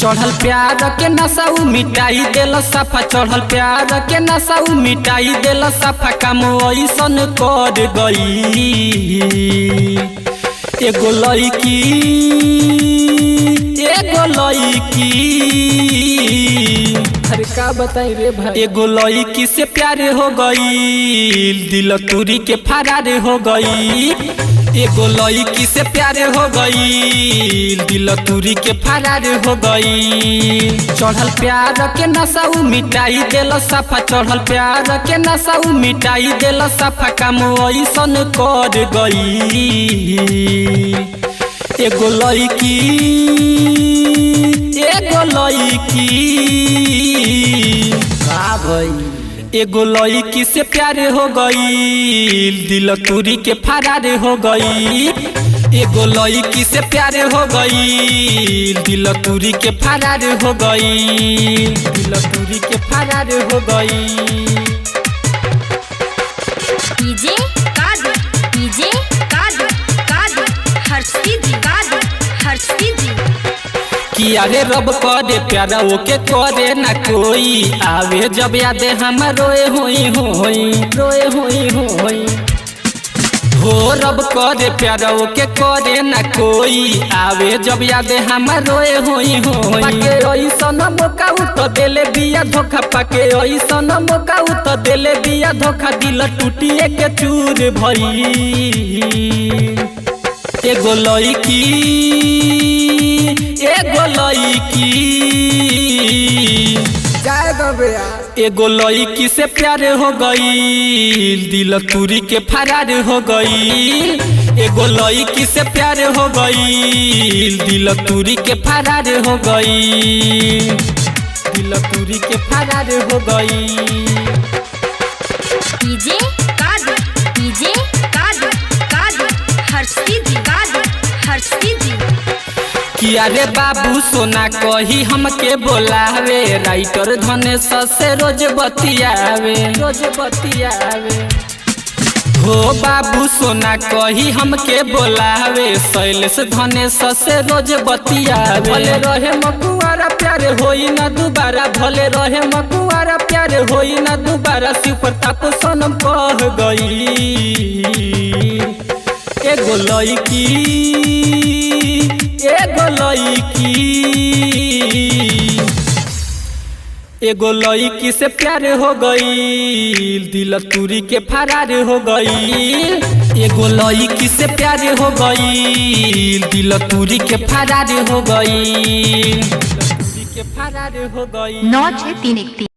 चढ़ल प्यार के नशा मिटाई देल सफा, चढ़ल प्यार के नशा मिटाई देल सफा, काम ऐसन कर गई एगो लड़की अरे का बताई रे भाई। एगो लड़की से प्यार हो गई, दिल तुरी के फरार हो गई। एगो लड़की से प्यार हो गई, दिल तुरी के फरार हो गई। चढ़ल प्यार के नशा मिटाई देल सफा, चढ़ल प्यार के नशा मिटाई देल सफा, काम ऐसन कर गई एगो लड़की एगो लड़की से प्यार हो गई, दिल तुरी के फरार हो गई। एगो लड़की से प्यार हो गई, दिल तुरी के फरार हो गई, दिल तुरी के फरार हो गई। डीजे कादर, डीजे कादर, कादर हर्षी जी, कादर हर्षी जी। किया रे रब करे प्यारा ओके करे ना कोई, आवे जब याद हम रोए होई रोए होई हो। रब करे प्यारा ओके करे ना कोई, आवे जब याद हम रोए होई पाके ऐसन मौका तो देले बिया धोखा, पाके ऐसन मौका तो देले बिया धोखा, दिल टूटिए के चूर भई। एगो लड़की एगो लड़की से प्यार हो गई, दिल तुरी के फरार हो गई। एगो लड़की से प्यार हो गई, दिल तुरी के फरार हो गई, दिल तुरी के फरार हो गई। डीजे कादर, डीजे कादर, कादर हर्षी जी, कादर हर्षी जी। किया रे बाबू सोना कही हमके बोलावे, राइटर धनेश से रोज बतियावे हो। बाबू सोना कही हमके बोलावे, शैलेश धनेश से रोज बतियावे। भले रहे मकुआरा प्यार होई ना दोबारा, भले रहे मकुआरा प्यार होई ना दोबारा, शिव प्रताप सनम कह गई एगो लड़की एगो लड़की से प्यार हो गई, दिल तुरी के फरार हो गई। एगो लड़की से प्यार हो गई, दिल तुरी के फरार हो गई, दिल तुरी के फरार हो गई। 96313